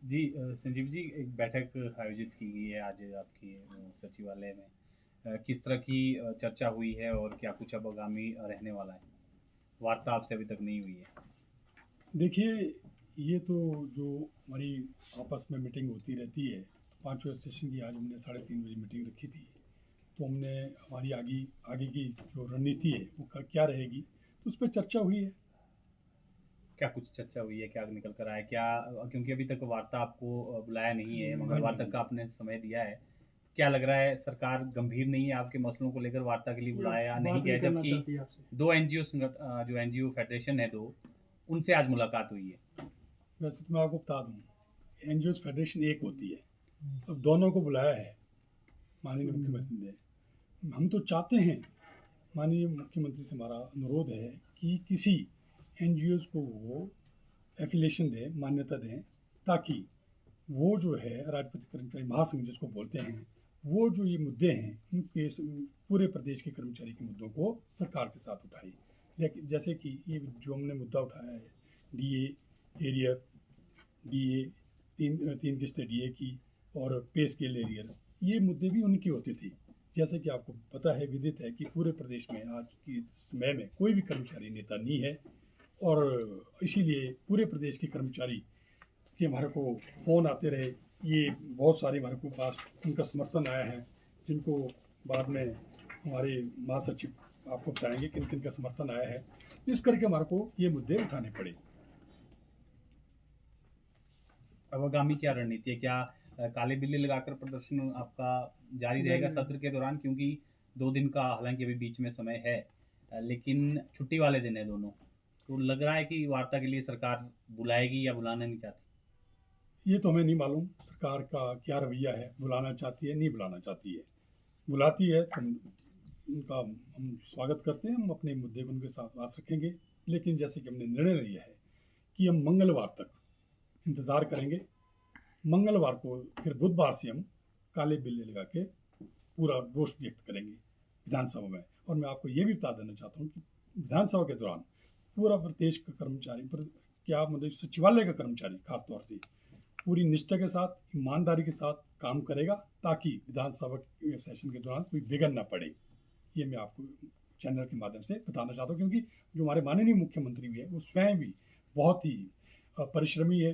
जी संजीव जी, एक बैठक आयोजित की गई है आज आपकी सचिवालय में। किस तरह की चर्चा हुई है और क्या कुछ अब आगामी रहने वाला है? वार्ता आपसे अभी तक नहीं हुई है। देखिए, ये तो जो हमारी आपस में मीटिंग होती रहती है, पाँचवें सेशन की आज हमने 3:30 बजे मीटिंग रखी थी। तो हमने हमारी आगे आगे की जो रणनीति है वो क्या रहेगी, तो उस पर चर्चा हुई है। क्या कुछ चर्चा हुई है? क्या निकल कर आया? क्या क्योंकि अभी तक वार्ता आपको बुलाया नहीं है, हाँ जी, मंगलवार हाँ तक का जी। आपने समय दिया है। क्या लग रहा है, सरकार गंभीर नहीं है आपके मसलों को लेकर, वार्ता के लिए या बुलाया नहीं बात गया? नहीं करना जबकि चाहती आपसे। दो एनजीओ जो एनजीओ फेडरेशन है दो, उनसे आज मुलाकात हुई है। वैसे तो मैं आपको बता दूँ, एन फेडरेशन एक होती है, अब दोनों को बुलाया है माननीय मुख्यमंत्री ने। हम तो चाहते हैं, माननीय मुख्यमंत्री से हमारा अनुरोध है कि किसी एन को वो एफिलेशन दें, मान्यता दें, ताकि वो जो है राजपत्रित कर्मचारी महासंघ जिसको बोलते हैं, वो जो ये मुद्दे हैं उनके पूरे प्रदेश के कर्मचारी के मुद्दों को सरकार के साथ उठाए। लेकिन जैसे कि ये जो हमने मुद्दा उठाया है, डीए, एरियर, डीए, तीन तीन किस्तें डीए की, और पे स्केल एरियर, ये मुद्दे भी उनकी होती थी। जैसे कि आपको पता है, विदित है कि पूरे प्रदेश में आज के समय में कोई भी कर्मचारी नेता नहीं है, और इसीलिए पूरे प्रदेश के कर्मचारी कि हमारे को फ़ोन आते रहे, ये बहुत सारे हमारे को पास उनका समर्थन आया है, जिनको बाद में हमारे महासचिव आपको बताएंगे किन किन का समर्थन आया है। इस करके हमारे को ये मुद्दे उठाने पड़े। अब आगामी क्या रणनीति है? क्या काले बिल्ली लगाकर प्रदर्शन आपका जारी रहेगा जारी सत्र के दौरान? क्योंकि 2 दिन का हालांकि अभी बीच में समय है, लेकिन छुट्टी वाले दिन है दोनों। तो लग रहा है कि वार्ता के लिए सरकार बुलाएगी या बुलाना नहीं चाहती। ये तो हमें नहीं मालूम सरकार का क्या रवैया है, बुलाना चाहती है नहीं बुलाना चाहती है। बुलाती है तो उनका हम स्वागत करते हैं, हम अपने मुद्दे को उनके साथ पास रखेंगे। लेकिन जैसे कि हमने निर्णय लिया है कि हम मंगलवार तक इंतज़ार करेंगे, मंगलवार को फिर बुधवार से हम काले बिल्ले लगा के पूरा रोष व्यक्त करेंगे विधानसभा में। और मैं आपको ये भी बता देना चाहता हूँ कि विधानसभा के दौरान पूरा प्रदेश का कर्मचारी, क्या मतलब सचिवालय का कर्मचारी खासतौर से पूरी निष्ठा के साथ, ईमानदारी के साथ काम करेगा, ताकि विधानसभा के सेशन के दौरान कोई बिगड़ ना पड़े। ये मैं आपको चैनल के माध्यम से बताना चाहता हूँ, क्योंकि जो हमारे माननीय मुख्यमंत्री भी है वो स्वयं भी बहुत ही परिश्रमी है।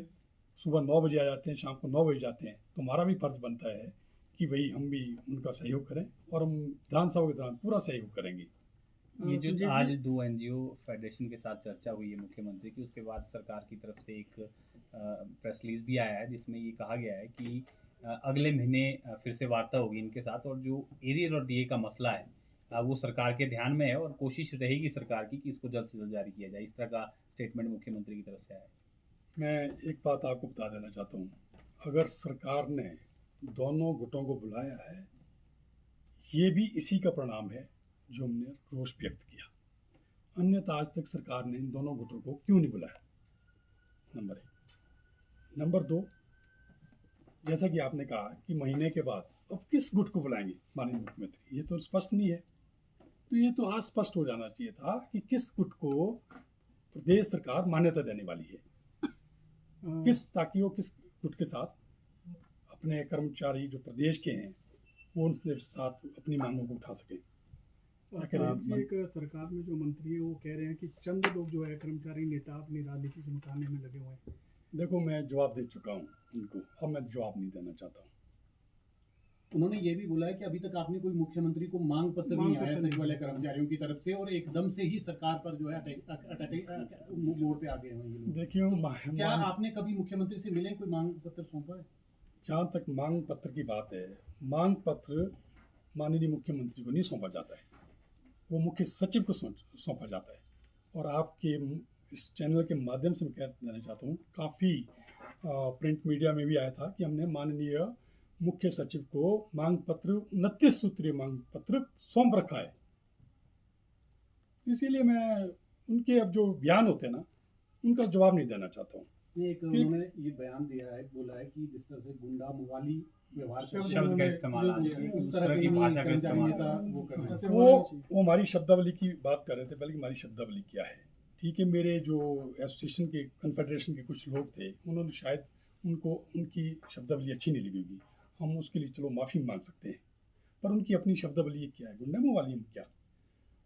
सुबह 9 बजे आ जाते हैं, शाम को 9 बजे जाते हैं। तो हमारा भी फर्ज बनता है कि भाई हम भी उनका सहयोग करें, और हम विधानसभा के दौरान पूरा सहयोग करेंगे। ये जो संजीव आज जी। दो एनजीओ फेडरेशन के साथ चर्चा हुई है मुख्यमंत्री की, उसके बाद सरकार की तरफ से एक प्रेस रिलीज भी आया है जिसमें ये कहा गया है कि अगले महीने फिर से वार्ता होगी इनके साथ, और जो एरियर और डीए का मसला है वो सरकार के ध्यान में है और कोशिश रहेगी सरकार की कि इसको जल्द से जल्द जारी किया जाए। इस तरह का स्टेटमेंट मुख्यमंत्री की तरफ से आया है। मैं एक बात आपको बता देना चाहता हूँ, अगर सरकार ने दोनों गुटों को बुलाया है, ये भी इसी का परिणाम है जो हमने रोष व्यक्त किया। अन्यथा आज तक सरकार ने इन दोनों गुटों को क्यों नहीं बुलाया? नंबर एक। नंबर दो, जैसा कि आपने कहा कि महीने के बाद अब किस गुट को बुलाएंगे माननीय मुख्यमंत्री, ये तो स्पष्ट नहीं है। तो ये तो आज स्पष्ट हो जाना चाहिए था कि किस गुट को प्रदेश सरकार मान्यता देने वाली है, किस, ताकि वो किस गुट के साथ अपने कर्मचारी जो प्रदेश के हैं वो उनके साथ अपनी मांगों को उठा सके। एक सरकार में जो मंत्री है वो कह रहे हैं कि चंद लोग जो है कर्मचारी नेता अपनी राजनीति से निकालने में लगे हुए हैं। देखो, मैं जवाब दे चुका हूँ उनको, अब मैं जवाब नहीं देना चाहता हूँ। उन्होंने ये भी बोला है कि अभी तक आपने कोई मुख्यमंत्री को मांग पत्र नहीं आया सचिवालय कर्मचारियों की तरफ से, और एकदम से ही सरकार पर जो है मोड़ पे आ गए हैं ये लोग। देखिए, क्या आपने कभी मुख्यमंत्री से मिले, कोई मांग पत्र सौंपा है? जहाँ तक मांग पत्र की बात है, मांग पत्र माननीय मुख्यमंत्री को नहीं सौंपा जाता है, वो मुख्य सचिव को सौंपा जाता है। और आपके इस चैनल के माध्यम से मैं कह देना चाहता हूँ, काफ़ी प्रिंट मीडिया में भी आया था कि हमने माननीय मुख्य सचिव को मांग पत्र, 29 सूत्रीय मांग पत्र सौंप रखा है। इसीलिए मैं उनके अब जो बयान होते हैं ना, उनका जवाब नहीं देना चाहता हूँ। एक उन्होंने ये बयान दिया है, बोला है कि जिस तरह से गुंडा मवाली व्यवहार शब्द का इस्तेमाल, उस तरह की भाषा का इस्तेमाल वो कर रहे हैं। वो हमारी शब्दावली की बात कर रहे थे, बल्कि हमारी शब्दावली क्या है। ठीक है, मेरे जो एसोसिएशन के, कन्फेडरेशन के कुछ लोग थे, उन्होंने शायद उनको उनकी शब्दावली अच्छी नहीं लगी होगी, हम उसके लिए चलो माफ़ी मांग सकते हैं, पर उनकी अपनी शब्दावली क्या है, गुंडा वाली हम क्या।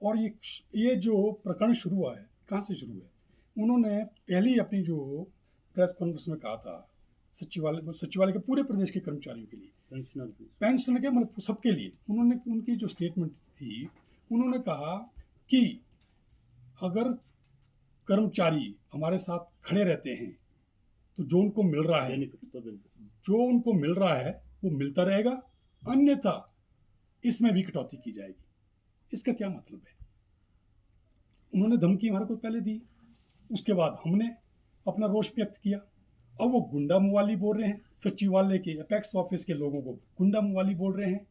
और ये जो प्रकरण शुरू हुआ है, कहाँ से शुरू है, उन्होंने पहले ही अपनी जो प्रेस कॉन्फ्रेंस में कहा था सचिवालय के पूरे प्रदेश के कर्मचारियों के लिए, पेंशन के मतलब सबके लिए, उन्होंने उनकी जो स्टेटमेंट थी, उन्होंने कहा कि अगर कर्मचारी हमारे साथ खड़े रहते हैं तो जो उनको मिल रहा है, जो उनको मिल रहा है वो मिलता रहेगा, अन्यथा इसमें भी कटौती की जाएगी। इसका क्या मतलब है? उन्होंने धमकी हमारे को पहले दी, उसके बाद हमने अपना रोष व्यक्त किया। अब वो गुंडा मुवाली बोल रहे हैं, सचिवालय के एपेक्स ऑफिस के लोगों को गुंडा मुवाली बोल रहे हैं।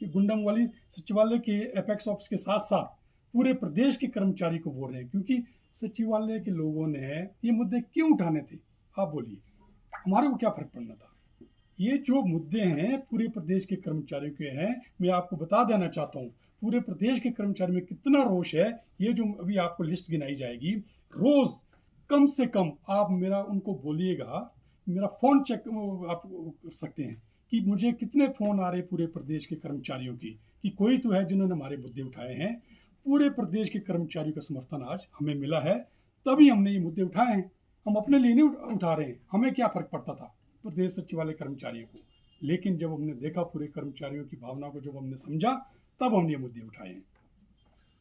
ये गुंडा मुवाली सचिवालय के एपेक्स ऑफिस के साथ साथ पूरे प्रदेश के कर्मचारी को बोल रहे हैं, क्योंकि सचिवालय के लोगों ने ये मुद्दे क्यों उठाने थे? आप बोलिए, हमारे को क्या फर्क पड़ना था? ये जो मुद्दे हैं पूरे प्रदेश के कर्मचारियों के हैं। मैं आपको बता देना चाहता हूँ पूरे प्रदेश के कर्मचारी में कितना रोष है। ये जो अभी आपको लिस्ट गिनाई जाएगी, रोज कम से कम आप मेरा उनको बोलिएगा, मेरा फ़ोन चेक आप कर सकते हैं कि मुझे कितने फ़ोन आ रहे पूरे प्रदेश के कर्मचारियों की, कि कोई तो है जिन्होंने हमारे मुद्दे उठाए हैं। पूरे प्रदेश के कर्मचारियों का समर्थन आज हमें मिला है, तभी हमने ये मुद्दे उठाए हैं। हम अपने लिए नहीं उठा रहे हैं, हमें क्या फ़र्क पड़ता था प्रदेश सचिवालय कर्मचारियों को, लेकिन जब हमने देखा पूरे कर्मचारियों की भावना को, जब हमने समझा, तब हमने ये मुद्दे उठाए हैं।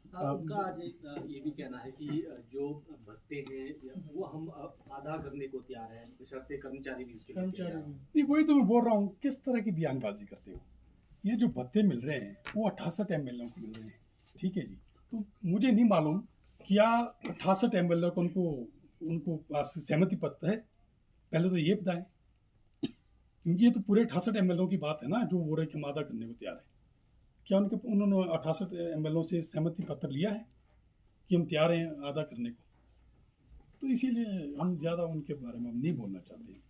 उनका आज ये भी कहना है कि जो भत्ते हैं वो हम आधा करने को तैयार हैं, बशर्ते कर्मचारी भी उसके लिए तैयार हैं। नहीं, वही तो मैं बोल रहा हूँ, किस तरह की बयानबाजी करते हो। ये जो भत्ते मिल रहे हैं वो 68 MLA को मिल रहे हैं, ठीक है जी। तो मुझे नहीं मालूम क्या 68 MLA को उनको पास सहमति पत्र है, पहले तो ये बताएं, क्योंकि ये तो पूरे 68 MLA की बात है ना, जो बोल रहे कि हम आधा करने को तैयार है। क्या उन्होंने 68 MLA से सहमति पत्र लिया है कि हम तैयार हैं आधा करने को? तो इसीलिए हम ज़्यादा उनके बारे में हम नहीं बोलना चाहते हैं,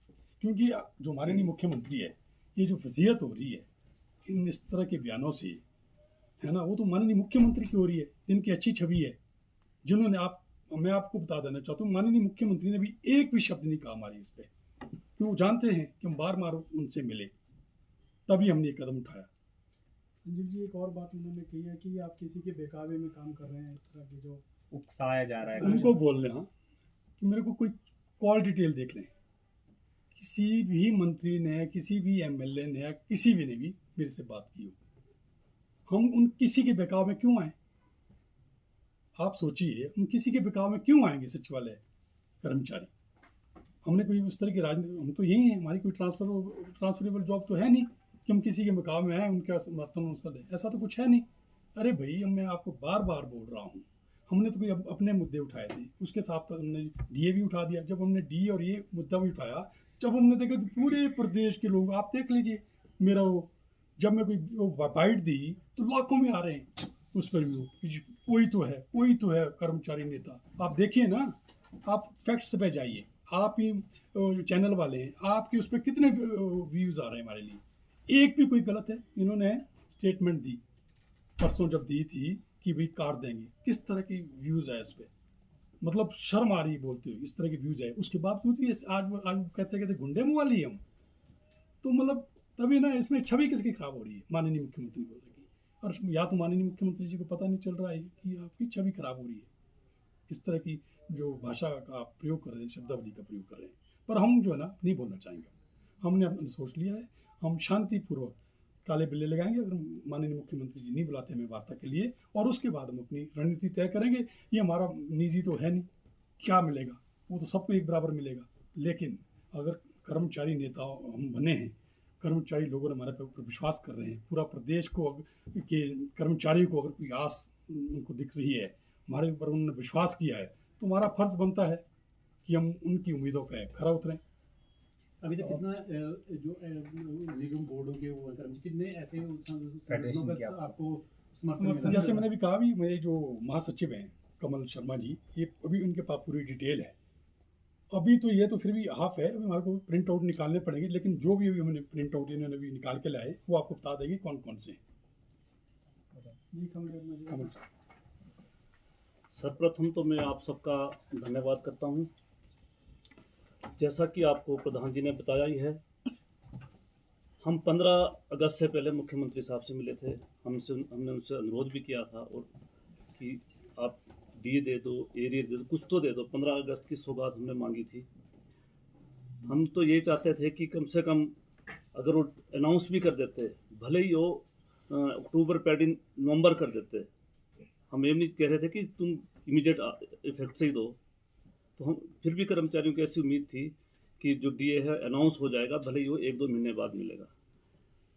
क्योंकि जो हमारे नहीं मुख्यमंत्री है, ये जो वसीयत हो रही है इन इस तरह के बयानों से, है ना, वो तो माननीय मुख्यमंत्री की हो रही है, जिनकी अच्छी छवि है, जिन्होंने मैं आपको बता देना चाहता हूँ, माननीय मुख्यमंत्री ने भी एक भी शब्द नहीं कहा हमारी इस पर, क्योंकि वो जानते हैं कि हम बार बार उनसे मिले, तभी हमने ये कदम उठाया। संजीव जी, एक और बात उन्होंने कही है कि आप किसी के बहकावे में काम कर रहे हैं, इस तरह की जो उकसाया जा रहा है। उनको बोल रहे हैं कि मेरे को कोई कॉल डिटेल देख लें। किसी भी मंत्री ने, किसी भी MLA ने, किसी भी ने भी मेरे से बात की हो, हम उन किसी के बहकाव में क्यों आए? आप सोचिए, हम किसी के बहकाव में क्यों आएंगे? सचिवालय कर्मचारी, हमने कोई उस तरह की राजनीति, हम तो यही हैं, हमारी कोई ट्रांसफरेबल जॉब तो है नहीं कि हम किसी के मुकाम में आए उनका समर्थन उसका दें, ऐसा तो कुछ है नहीं। अरे भाई, मैं आपको बार बार बोल रहा हूँ, हमने तो कोई अपने मुद्दे उठाए थे, उसके साथ हमने DA भी उठा दिया। जब हमने DA और ये मुद्दा भी उठाया, जब हमने देखा कि पूरे प्रदेश के लोग, आप देख लीजिए मेरा वो, जब मैं कोई बाइट दी तो लाखों में आ रहे हैं उस पर भी, कोई तो है कर्मचारी नेता। आप देखिए ना, आप फैक्ट्स पे जाइए, आप ही चैनल वाले हैं, आपके उस पर कितने व्यूज़ आ रहे हैं हमारे लिए। एक भी कोई गलत है? इन्होंने स्टेटमेंट दी परसों जब दी थी कि भाई काट देंगे, किस तरह की व्यूज़ है इस पर, मतलब शर्म आ रही है बोलते हुए, इस तरह के व्यूज़ है। उसके बावजूद भी आज कहते गुंडे मुँह वाली हम, तो मतलब तभी ना, इसमें छवि किसकी खराब हो रही है? माननीय मुख्यमंत्री बोल रही है, और या तो माननीय मुख्यमंत्री जी को पता नहीं चल रहा है कि आपकी छवि खराब हो रही है, इस तरह की जो भाषा का प्रयोग कर रहे हैं, शब्दावली का प्रयोग कर रहे हैं। पर हम जो है ना, नहीं बोलना चाहेंगे, हमने अपने सोच लिया है, हम शांतिपूर्वक काले बिल्ले लगाएंगे अगर माननीय मुख्यमंत्री जी नहीं बुलाते हमें वार्ता के लिए, और उसके बाद हम अपनी रणनीति तय करेंगे। ये हमारा निजी तो है नहीं, क्या मिलेगा वो तो सबको एक बराबर मिलेगा, लेकिन अगर कर्मचारी नेता हम बने हैं, कर्मचारी लोगों ने हमारे ऊपर विश्वास कर रहे हैं, पूरा प्रदेश को के कर्मचारी को अगर कोई आस उनको दिख रही है, हमारे ऊपर उन्होंने विश्वास किया है, तो हमारा फर्ज बनता है कि हम उनकी उम्मीदों पर खरा उतरें। अभी तक कितना जो निगम बोर्डों के वो कर्मचारी, कितने ऐसे संगठनों का आपको समर्थन मिला? जैसे मैंने भी कहा, भी मेरे जो महासचिव हैं कमल शर्मा जी, ये अभी उनके पास पूरी डिटेल है। अभी तो ये तो फिर भी हाफ है, अभी हमारे को प्रिंट आउट निकालने पड़ेंगे, लेकिन जो भी अभी हमने प्रिंट आउट इन्होंने भी निकाल के लाए, वो आपको बता देंगे कौन कौन से हैं। कमल सर्वप्रथम तो मैं आप सबका धन्यवाद करता हूं जैसा कि आपको प्रधान जी ने बताया ही है, हम 15 अगस्त से पहले मुख्यमंत्री साहब से मिले थे। हमने उनसे अनुरोध भी किया था और कि आप डी दे दो, एरियर दे दो, कुछ तो दे दो। 15 अगस्त की सौगात हमने मांगी थी। हम तो ये चाहते थे कि कम से कम अगर वो अनाउंस भी कर देते, भले ही वो अक्टूबर पैडी नवंबर कर देते, हम ये नहीं कह रहे थे कि तुम इमीडिएट इफेक्ट से ही दो। तो हम फिर भी कर्मचारियों की ऐसी उम्मीद थी कि जो डीए है अनाउंस हो जाएगा, भले ही वो 1-2 महीने बाद मिलेगा।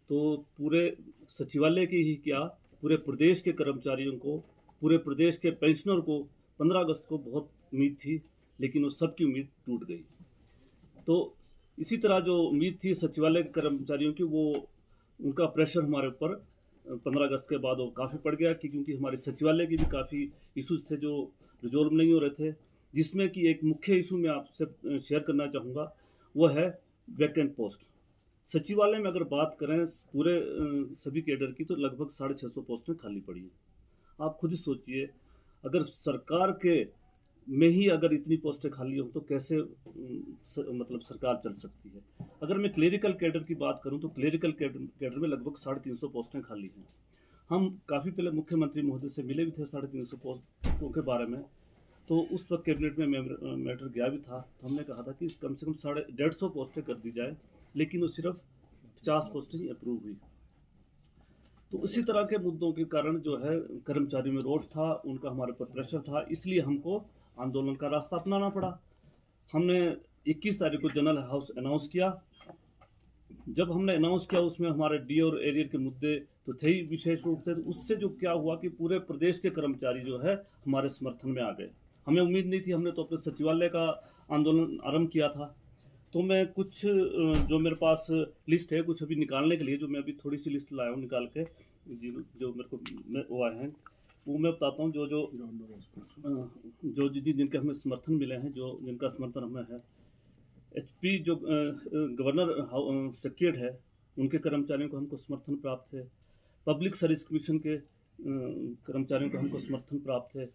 तो पूरे सचिवालय की ही क्या, पूरे प्रदेश के कर्मचारियों को, पूरे प्रदेश के पेंशनर को 15 अगस्त को बहुत उम्मीद थी, लेकिन वो सबकी उम्मीद टूट गई। तो इसी तरह जो उम्मीद थी सचिवालय के कर्मचारियों की, वो उनका प्रेशर हमारे ऊपर 15 अगस्त के बाद वो काफ़ी पड़ गया कि क्योंकि हमारे सचिवालय के भी काफ़ी इश्यूज थे जो रिजोल्व नहीं हो रहे थे, जिसमें कि एक मुख्य इशू मैं आपसे शेयर करना चाहूँगा, वो है वैकेंट पोस्ट। सचिवालय में अगर बात करें पूरे सभी कैडर की, तो लगभग 650 पोस्टें खाली पड़ी हैं। आप खुद ही सोचिए, अगर सरकार के में ही अगर इतनी पोस्टें खाली हो तो कैसे मतलब सरकार चल सकती है। अगर मैं क्लेरिकल कैडर की बात करूं तो क्लेरिकल कैडर में लगभग 350 पोस्टें खाली हैं। हम काफ़ी पहले मुख्यमंत्री महोदय से मिले भी थे 350 पोस्टों के बारे में, तो उस वक्त कैबिनेट में मैटर गया भी था। तो हमने कहा था कि कम से कम 150 पोस्टें कर दी जाए, लेकिन वो सिर्फ 50 पोस्टें ही अप्रूव हुई। तो इसी तरह के मुद्दों के कारण जो है कर्मचारियों में रोष था, उनका हमारे ऊपर प्रेशर था, इसलिए हमको आंदोलन का रास्ता अपनाना पड़ा। हमने 21 तारीख को जनरल हाउस अनाउंस किया। जब हमने अनाउंस किया उसमें हमारे डी और एरियर के मुद्दे तो थे ही विशेष रूप से। तो उससे जो क्या हुआ कि पूरे प्रदेश के कर्मचारी जो है हमारे समर्थन में आ गए। हमें उम्मीद नहीं थी, हमने तो अपने सचिवालय का आंदोलन आरंभ किया था। तो मैं कुछ जो मेरे पास लिस्ट है कुछ अभी निकालने के लिए, जो मैं अभी थोड़ी सी लिस्ट लाया हूँ निकाल के, जो मेरे को वो आए हैं, वो मैं बताता हूँ जो जिनके हमें समर्थन मिले हैं, जो जिनका समर्थन हमें है। HP जो गवर्नर सेक्रेटरीट है, उनके कर्मचारियों को हमको समर्थन प्राप्त है। पब्लिक सर्विस कमीशन के कर्मचारियों को हमको समर्थन प्राप्त है।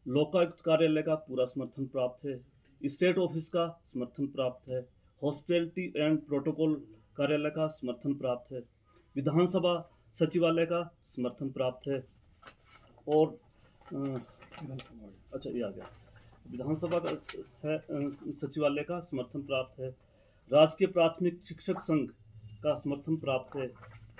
लोकायुक्त कार्यालय का पूरा समर्थन प्राप्त है। स्टेट ऑफिस का समर्थन प्राप्त है। हॉस्पिटैलिटी एंड प्रोटोकॉल कार्यालय का समर्थन प्राप्त है। विधानसभा सचिवालय का समर्थन प्राप्त है। और अच्छा ये आ गया, विधानसभा का है सचिवालय का समर्थन प्राप्त है। राजकीय प्राथमिक शिक्षक संघ का समर्थन प्राप्त है।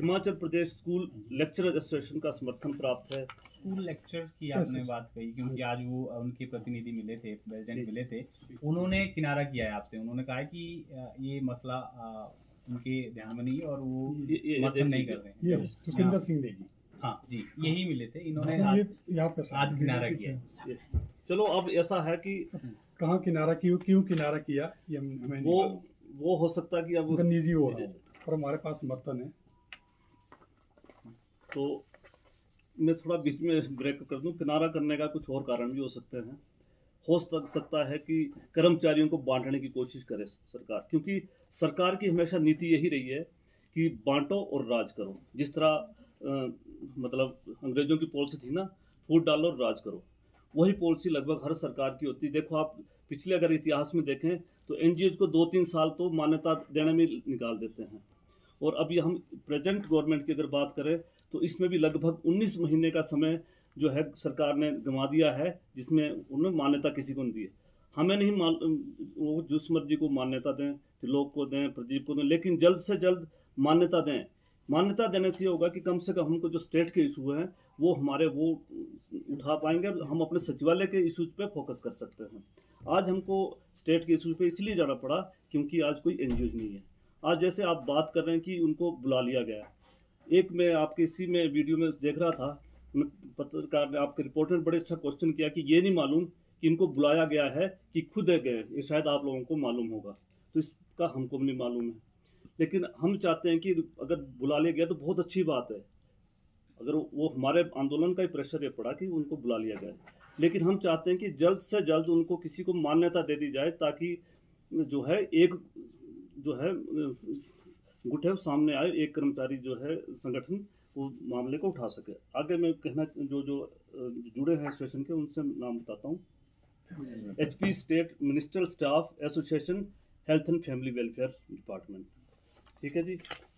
Himachal Pradesh school lecturer association का समर्थन प्राप्त है। स्कूल लेक्चर की आपने बात कही, क्योंकि आज वो उनके प्रतिनिधि मिले थे, प्रेसिडेंट मिले थे, उन्होंने किनारा किया है आपसे। उन्होंने कहा है कि ये मसला उनके ध्यान में नहीं है और वो समर्थन नहीं कर रहे हैं। सुखिंदर सिंह नेगी, हाँ जी, यही मिले थे, इन्होंने आज किनारा किया। चलो अब ऐसा है कि कहाँ किनारा क्यों किनारा किया, ये हमें वो हो सकता है कि अब निजी हो रहा है, और हमारे पास समर्थन है। तो मैं थोड़ा बीच में ब्रेक कर दूं। किनारा करने का कुछ और कारण भी हो सकते हैं। हो सकता है कि कर्मचारियों को बांटने की कोशिश करे सरकार, क्योंकि सरकार की हमेशा नीति यही रही है कि बांटो और राज करो। जिस तरह मतलब अंग्रेजों की पॉलिसी थी ना, फूट डालो और राज करो, वही पॉलिसी लगभग हर सरकार की होती है। देखो आप पिछले अगर इतिहास में देखें तो एनजीओज को 2-3 साल तो मान्यता देने में निकाल देते हैं, और अभी हम प्रेजेंट गवर्नमेंट की अगर बात करें तो इसमें भी लगभग 19 महीने का समय जो है सरकार ने गंवा दिया है, जिसमें उन्होंने मान्यता किसी को नहीं दी है। हमें नहीं वो जिस मर्जी को मान्यता दें, त्रिलोक को दें, प्रदीप को दें, लेकिन जल्द से जल्द मान्यता दें। मान्यता देने से होगा कि कम से कम हमको जो स्टेट के इशू हैं वो हमारे वो उठा पाएंगे, हम अपने सचिवालय के इशूज पे फोकस कर सकते हैं। आज हमको स्टेट के इशूज पे इसलिए जाना पड़ा क्योंकि आज कोई एनजीओ नहीं है। आज जैसे आप बात कर रहे हैं कि उनको बुला लिया गया, एक मैं आपके इसी में वीडियो में देख रहा था, पत्रकार ने आपके रिपोर्टर ने बड़े अच्छा क्वेश्चन किया कि ये नहीं मालूम कि इनको बुलाया गया है कि खुद गए, ये शायद आप लोगों को मालूम होगा, तो इसका हमको नहीं मालूम है। लेकिन हम चाहते हैं कि अगर बुला लिया गया तो बहुत अच्छी बात है। अगर वो हमारे आंदोलन का ही प्रेशर ये पड़ा कि उनको बुला लिया गया, लेकिन हम चाहते हैं कि जल्द से जल्द उनको किसी को मान्यता दे दी जाए, ताकि जो है एक जो है गुट है सामने आए, एक कर्मचारी जो है संगठन वो मामले को उठा सके। आगे मैं कहना जो जुड़े हैं एसोसिएशन के उनसे नाम बताता हूँ। HP state ministerial staff association health and family welfare department. ठीक है जी।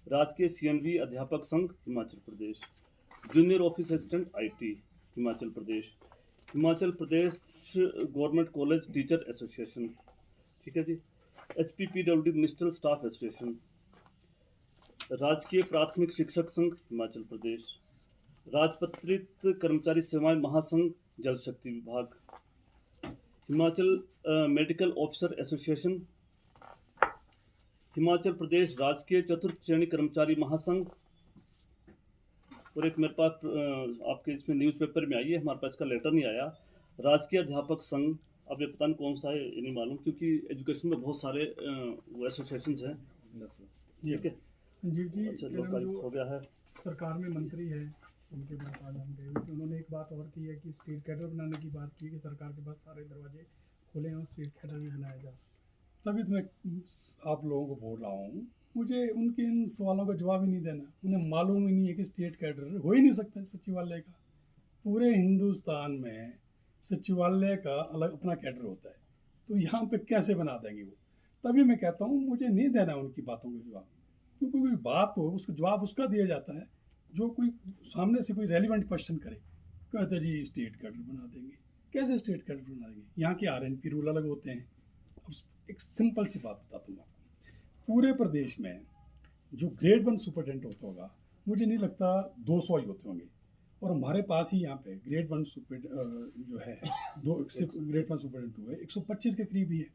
राजकीय सीएमवी अध्यापक संघ Himachal Pradesh, junior office assistant IT Himachal Pradesh, Himachal Pradesh government college teacher association. ठीक है जी। HPPWD मिनिस्ट्रियल स्टाफ एसोसिएशन, राजकीय प्राथमिक शिक्षक संघ हिमाचल प्रदेश, राजपत्रित कर्मचारी सेवाएं महासंघ जल शक्ति विभाग, Himachal medical officer association, Himachal Pradesh राजकीय चतुर्थ श्रेणी कर्मचारी महासंघ, और एक मेरे पास आपके इसमें न्यूज़पेपर में आई है, हमारे पास इसका लेटर नहीं आया, राजकीय अध्यापक संघ। अब ये पता नहीं कौन सा है, ये नहीं मालूम, क्योंकि एजुकेशन में बहुत सारे वो एसोसिएशंस हैं। ठीक है संजीव जी, अच्छा, फिर हम लोकायुक्त जो हो गया है। सरकार में मंत्री है उनके पास आज हम गए तो उन्होंने एक बात और की है कि स्टेट कैडर बनाने की बात की है कि सरकार के पास सारे दरवाजे खुले हैं और स्टेट कैडर भी बनाया जा सकता तभी तो मैं आप लोगों को बोल रहा हूँ, मुझे उनके इन सवालों का जवाब ही नहीं देना। उन्हें मालूम ही नहीं है कि स्टेट कैडर हो ही नहीं सकता सचिवालय का। पूरे हिंदुस्तान में सचिवालय का अलग अपना कैडर होता है, तो यहाँ पे कैसे बना देंगे वो? तभी मैं कहता हूँ मुझे नहीं देना उनकी बातों का जवाब, क्योंकि कोई बात हो उसका जवाब उसका दिया जाता है जो कोई सामने से कोई रेलिवेंट क्वेश्चन करे। कहते जी स्टेट कैडर बना देंगे, कैसे स्टेट कैडर बना देंगे? यहाँ के RNP रूल अलग होते हैं। अब एक सिंपल सी बात बताता हूँ आपको, पूरे प्रदेश में जो ग्रेड 1 सुपरिटेंडेंट होता होगा, मुझे नहीं लगता 200 ही होते होंगे, और हमारे पास ही यहाँ पे ग्रेड 1 जो है ग्रेड 1 सुपरिटेंडेंट हुए 125 के करीब ही है।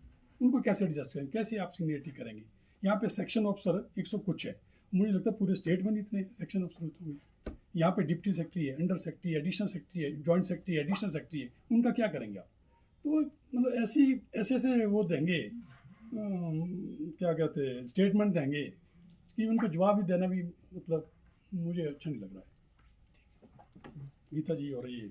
उनको कैसे एडजस्ट करेंगे, कैसे आप सीनियरिटी करेंगे? यहाँ पे सेक्शन ऑफिसर 100 कुछ है, मुझे लगता है पूरे स्टेट में नहीं इतने सेक्शन ऑफिसर होते होंगे। यहाँ पे डिप्टी सेक्रेटरी है, अंडर सेक्रेटरी है, एडिशनल सेक्रेटरी है, जॉइंट सेक्रेटरी है, एडिशनल सेक्रेटरी है, उनका क्या करेंगे आप? तो मतलब ऐसे वो देंगे, क्या कहते हैं, स्टेटमेंट देंगे कि उनको जवाब ही देना भी मतलब मुझे अच्छा नहीं लग रहा है। गीता जी और ये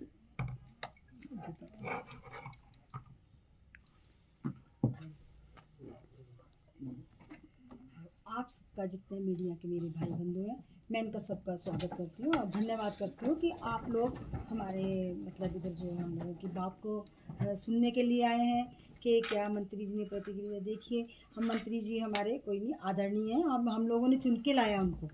आप सबका, जितने मीडिया के मेरे भाई बंधु हैं, मैं इनका सबका स्वागत करती हूँ और धन्यवाद करती हूँ कि आप लोग हमारे मतलब इधर जो हम लोगों की बात को सुनने के लिए आए हैं कि क्या मंत्री जी ने प्रतिक्रिया। देखिए, हम मंत्री जी हमारे कोई नहीं आदरणीय हैं, हम लोगों ने चुन के लाया उनको।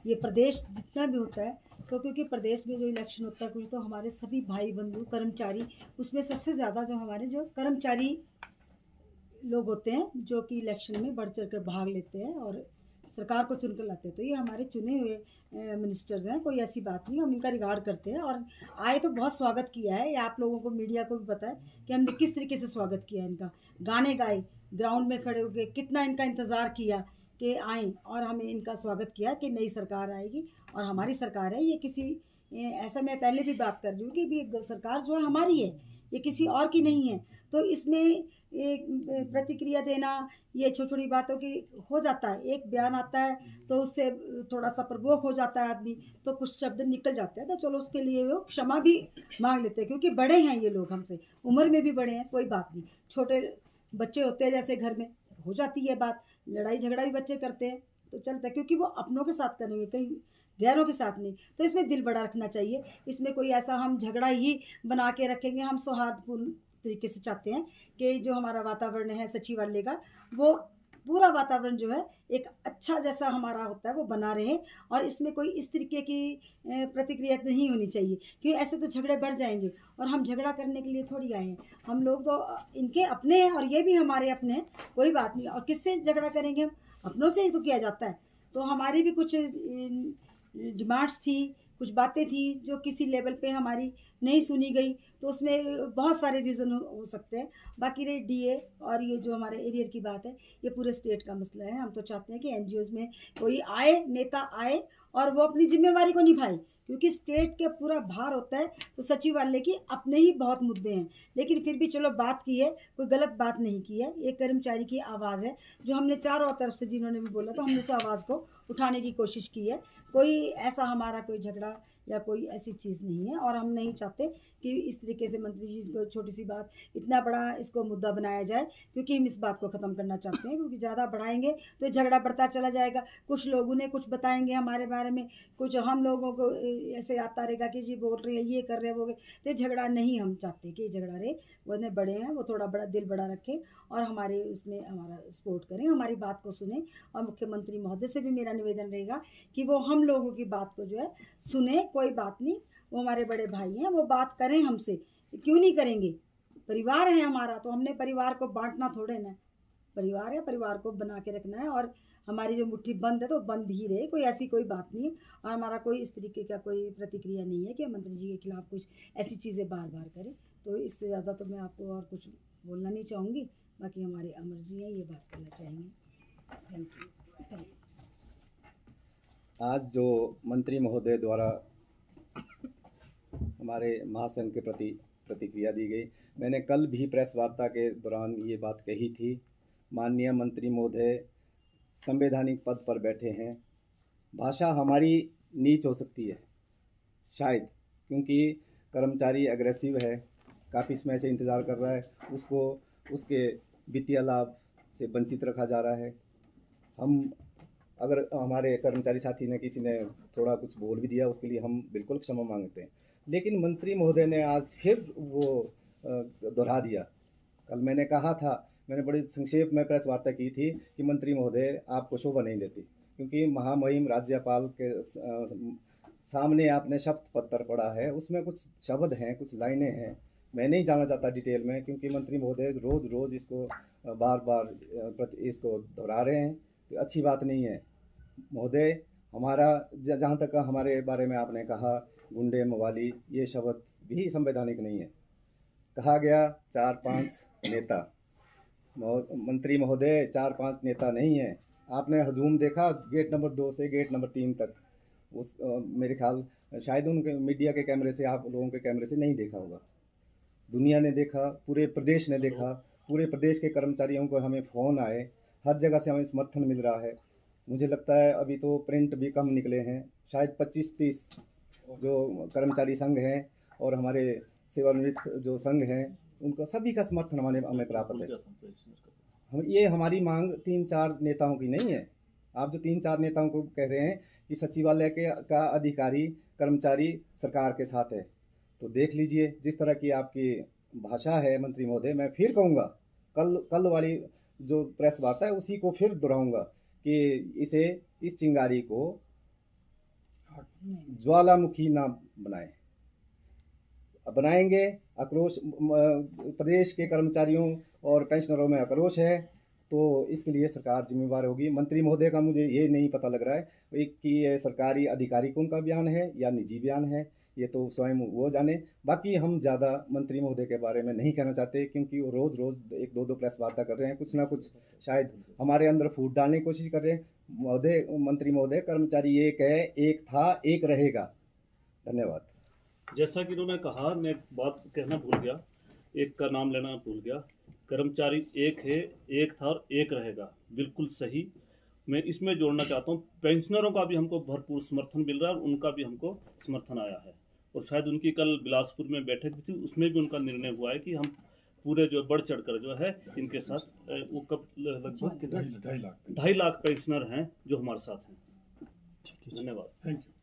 ये प्रदेश जितना भी होता है, तो क्योंकि प्रदेश में जो इलेक्शन होता है कुछ, तो हमारे सभी भाई बंधु कर्मचारी, उसमें सबसे ज़्यादा जो हमारे जो कर्मचारी लोग होते हैं जो कि इलेक्शन में बढ़ चढ़ कर भाग लेते हैं और सरकार को चुनकर लाते हैं। तो ये हमारे चुने हुए मिनिस्टर्स हैं, कोई ऐसी बात नहीं, हम इनका रिगार्ड करते हैं और आए तो बहुत स्वागत किया है। ये आप लोगों को, मीडिया को भी पता है कि हमने किस तरीके से स्वागत किया है इनका। गाने गाए, ग्राउंड में खड़े होकर कितना इनका इंतज़ार किया कि आएँ, और हमें इनका स्वागत किया कि नई सरकार आएगी और हमारी सरकार है। ये किसी ऐसा, मैं पहले भी बात कर रही हूँ कि भी सरकार जो है हमारी है, ये किसी और की नहीं है। तो इसमें एक प्रतिक्रिया देना, ये छोटी छोटी बातों की हो जाता है। एक बयान आता है तो उससे थोड़ा सा प्रवोक हो जाता है आदमी, तो कुछ शब्द निकल जाते हैं, तो चलो उसके लिए वो क्षमा भी मांग लेते हैं, क्योंकि बड़े हैं ये लोग हमसे, उम्र में भी बड़े हैं, कोई बात नहीं। छोटे बच्चे होते हैं जैसे घर में, हो जाती है बात, लड़ाई झगड़ा भी बच्चे करते हैं तो चलता है, क्योंकि वो अपनों के साथ करेंगे, कहीं गैरों के साथ नहीं। तो इसमें दिल बड़ा रखना चाहिए। इसमें कोई ऐसा हम झगड़ा ही बना के रखेंगे, हम सौहार्दपूर्ण तरीके से चाहते हैं कि जो हमारा वातावरण है सचिवालय का, वो पूरा वातावरण जो है एक अच्छा जैसा हमारा होता है वो बना रहे, और इसमें कोई इस तरीके की प्रतिक्रिया नहीं होनी चाहिए, क्योंकि ऐसे तो झगड़े बढ़ जाएंगे और हम झगड़ा करने के लिए थोड़ी आए हैं। हम लोग तो इनके अपने हैं और ये भी हमारे अपने हैं, कोई बात नहीं। और किससे झगड़ा करेंगे हम? अपनों से ही तो किया जाता है। तो हमारी भी कुछ डिमांड्स थी, कुछ बातें थी जो किसी लेवल पे हमारी नहीं सुनी गई, तो उसमें बहुत सारे रीज़न हो सकते हैं। बाकी रही DA और ये जो हमारे एरियर की बात है, ये पूरे स्टेट का मसला है। हम तो चाहते हैं कि NGOs में कोई आए, नेता आए और वो अपनी जिम्मेवारी को निभाए, क्योंकि स्टेट के पूरा भार होता है। तो सचिवालय की अपने ही बहुत मुद्दे हैं, लेकिन फिर भी चलो बात की है, कोई गलत बात नहीं की है। एक कर्मचारी की आवाज़ है जो हमने चारों तरफ से जिन्होंने भी बोला, तो हमने उस आवाज़ को उठाने की कोशिश की है। कोई ऐसा हमारा कोई झगड़ा या कोई ऐसी चीज़ नहीं है, और हम नहीं चाहते कि इस तरीके से मंत्री जी को छोटी सी बात इतना बड़ा इसको मुद्दा बनाया जाए, क्योंकि हम इस बात को ख़त्म करना चाहते हैं, क्योंकि ज़्यादा बढ़ाएंगे तो झगड़ा बढ़ता चला जाएगा। कुछ लोग उन्हें कुछ बताएंगे हमारे बारे में, कुछ हम लोगों को ऐसे आता रहेगा कि जी बोल रहे हैं, ये कर रहे हैं, वो तो झगड़ा नहीं हम चाहते कि झगड़ा रहे। वो इतने बड़े हैं, वो थोड़ा बड़ा दिल बड़ा रखें और हमारे उसमें हमारा सपोर्ट करें, हमारी बात को सुने। और मुख्यमंत्री महोदय से भी मेरा निवेदन रहेगा कि वो हम लोगों की बात को जो है सुने। कोई बात नहीं, वो हमारे बड़े भाई हैं, वो बात करें हमसे, क्यों नहीं करेंगे। परिवार है हमारा, तो हमने परिवार को बांटना थोड़े ना, परिवार है, परिवार को बना के रखना है। और हमारी जो मुट्ठी बंद है तो बंद ही रहे, कोई ऐसी कोई बात नहीं है। और हमारा कोई इस तरीके का कोई प्रतिक्रिया नहीं है कि मंत्री जी के खिलाफ कुछ ऐसी चीज़ें बार बार करें। तो इससे ज़्यादा तो मैं आपको और कुछ बोलना नहीं चाहूँगी। बाकी हमारे अमर जी हैं, ये बात करना चाहेंगे। Thank you. आज जो मंत्री महोदय द्वारा हमारे महासंघ के प्रति प्रतिक्रिया दी गई, मैंने कल भी प्रेस वार्ता के दौरान ये बात कही थी। माननीय मंत्री महोदय संवैधानिक पद पर बैठे हैं। भाषा हमारी नीच हो सकती है शायद, क्योंकि कर्मचारी अग्रेसिव है, काफ़ी समय से इंतज़ार कर रहा है, उसको उसके वित्तीय लाभ से वंचित रखा जा रहा है। हम अगर हमारे कर्मचारी साथी ने किसी ने थोड़ा कुछ बोल भी दिया, उसके लिए हम बिल्कुल क्षमा मांगते हैं। लेकिन मंत्री महोदय ने आज फिर वो दोहरा दिया। कल मैंने कहा था, मैंने बड़ी संक्षेप में प्रेस वार्ता की थी कि मंत्री महोदय आपको शोभा नहीं देती, क्योंकि महामहिम राज्यपाल के सामने आपने शपथ पत्र पढ़ा है, उसमें कुछ शब्द हैं, कुछ लाइनें हैं। मैं नहीं जानना चाहता डिटेल में, क्योंकि मंत्री महोदय रोज़ रोज़ इसको बार बार इसको दोहरा रहे हैं, तो अच्छी बात नहीं है। महोदय, हमारा जहाँ तक हमारे बारे में आपने कहा गुंडे मवाली, ये शब्द भी संवैधानिक नहीं है। कहा गया 4-5 नेता, मंत्री महोदय 4-5 नेता नहीं है। आपने हजूम देखा गेट नंबर 2 से गेट नंबर 3 तक, उस मेरे ख्याल शायद उनके मीडिया के कैमरे से, आप लोगों के कैमरे से नहीं देखा होगा। दुनिया ने देखा, पूरे प्रदेश ने देखा, पूरे प्रदेश के कर्मचारियों को हमें फ़ोन आए, हर जगह से हमें समर्थन मिल रहा है। मुझे लगता है अभी तो प्रिंट भी कम निकले हैं, शायद 25-30 जो कर्मचारी संघ हैं और हमारे सेवानिवृत्त जो संघ हैं, उनका सभी का समर्थन हमें प्राप्त है। ये हमारी मांग 3-4 नेताओं की नहीं है। आप जो 3-4 नेताओं को कह रहे हैं कि सचिवालय का अधिकारी कर्मचारी सरकार के साथ है, तो देख लीजिए जिस तरह की आपकी भाषा है मंत्री महोदय। मैं फिर कहूँगा, कल वाली जो प्रेस वार्ता है उसी को फिर दोहराऊंगा कि इस चिंगारी को ज्वालामुखी ना बनाएंगे। आक्रोश प्रदेश के कर्मचारियों और पेंशनरों में आक्रोश है, तो इसके लिए सरकार जिम्मेवार होगी। मंत्री महोदय का मुझे ये नहीं पता लग रहा है कि ये सरकारी अधिकारी को उनका बयान है या निजी बयान है, ये तो स्वयं वो जाने। बाकी हम ज़्यादा मंत्री महोदय के बारे में नहीं कहना चाहते, क्योंकि वो रोज़ 1-2 प्रेस वार्ता कर रहे हैं, कुछ ना कुछ शायद हमारे अंदर फूट डालने की कोशिश कर रहे हैं। मंत्री महोदय, कर्मचारी एक है, एक था, एक रहेगा। धन्यवाद। जैसा कि उन्होंने कहा, मैं बात कहना भूल गया, एक का नाम लेना भूल गया। कर्मचारी एक है, एक था और एक रहेगा, बिल्कुल सही। मैं इसमें जोड़ना चाहता हूँ, पेंशनरों का भी हमको भरपूर समर्थन मिल रहा है और उनका भी हमको समर्थन आया है। और शायद उनकी कल बिलासपुर में बैठक भी थी, उसमें भी उनका निर्णय हुआ है कि हम पूरे जो बढ़ चढ़ कर जो है इनके साथ वो कब लगभग 2.5 लाख पेंशनर हैं जो हमारे साथ हैं। धन्यवाद। Thank you.